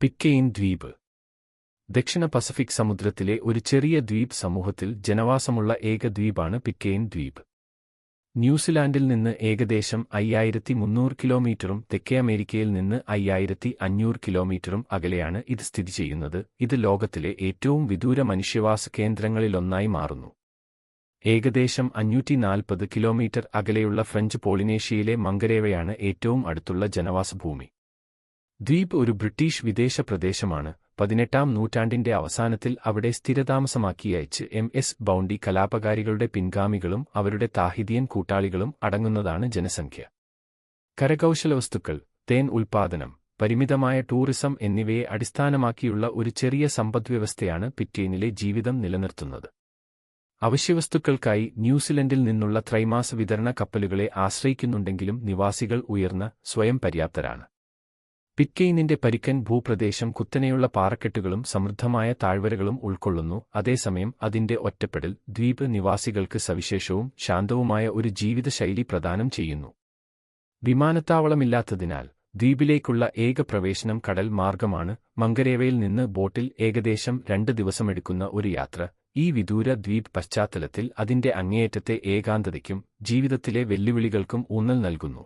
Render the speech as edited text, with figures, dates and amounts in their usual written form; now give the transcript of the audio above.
പിറ്റ്കെയിൻ ദ്വീപ് ദക്ഷിണ പസഫിക് സമുദ്രത്തിലെ ഒരു ചെറിയ ദ്വീപ് സമൂഹത്തിൽ ജനവാസമുള്ള ഏക ദ്വീപാണ് പിറ്റ്കെയിൻ ദ്വീപ്. ന്യൂസിലാൻഡിൽ നിന്ന് ഏകദേശം 5300 കിലോമീറ്ററും തെക്കേ അമേരിക്കയിൽ നിന്ന് 5500 കിലോമീറ്ററും അകലെയാണ് ഇത് സ്ഥിതി ചെയ്യുന്നത്. ഇത് ലോകത്തിലെ ഏറ്റവും വിദൂര മനുഷ്യവാസ കേന്ദ്രങ്ങളിലൊന്നായി മാറുന്നു. ഏകദേശം 540 കിലോമീറ്റർ അകലെയുള്ള ഫ്രഞ്ച് പോളിനേഷ്യയിലെ മംഗരേവയാണ് ഏറ്റവും അടുത്തുള്ള ജനവാസഭൂമി. ദ്വീപ് ഒരു ബ്രിട്ടീഷ് വിദേശ പ്രദേശമാണ്. 18-ാം നൂറ്റാണ്ടിന്റെ അവസാനത്തിൽ അവിടെ സ്ഥിരതാമസമാക്കിയ HMS ബൗണ്ടി കലാപകാരികളുടെ പിൻഗാമികളും അവരുടെ താഹിതിയൻ കൂട്ടാളികളും അടങ്ങുന്നതാണ് ജനസംഖ്യ. കരകൗശലവസ്തുക്കൾ, തേൻ ഉൽപ്പാദനം, പരിമിതമായ ടൂറിസം എന്നിവയെ അടിസ്ഥാനമാക്കിയുള്ള ഒരു ചെറിയ സമ്പദ്വ്യവസ്ഥയാണ് പിറ്റ്കെയിനിലെ ജീവിതം നിലനിർത്തുന്നത്. അവശ്യവസ്തുക്കൾക്കായി ന്യൂസിലൻഡിൽ നിന്നുള്ള ത്രൈമാസ വിതരണ കപ്പലുകളെ ആശ്രയിക്കുന്നുണ്ടെങ്കിലും നിവാസികൾ ഉയർന്ന സ്വയം പര്യാപ്തരാണ്. പിറ്റ്കെയിനിന്റെ പരുക്കൻ ഭൂപ്രദേശം കുത്തനെയുള്ള പാറക്കെട്ടുകളും സമൃദ്ധമായ താഴ്വരകളും ഉൾക്കൊള്ളുന്നു. അതേസമയം അതിന്റെ ഒറ്റപ്പെടൽ ദ്വീപ് നിവാസികൾക്ക് സവിശേഷവും ശാന്തവുമായ ഒരു ജീവിതശൈലി പ്രദാനം ചെയ്യുന്നു. വിമാനത്താവളമില്ലാത്തതിനാൽ ദ്വീപിലേക്കുള്ള ഏക പ്രവേശനം കടൽ മാർഗമാണ്. മംഗരേവയിൽ നിന്ന് ബോട്ടിൽ ഏകദേശം 2 ദിവസമെടുക്കുന്ന ഒരു യാത്ര ഈ വിദൂര ദ്വീപ് പശ്ചാത്തലത്തിൽ അതിന്റെ അങ്ങേയറ്റത്തെ ഏകാന്തതയ്ക്കും ജീവിതത്തിലെ വെല്ലുവിളികൾക്കും ഊന്നൽ നൽകുന്നു.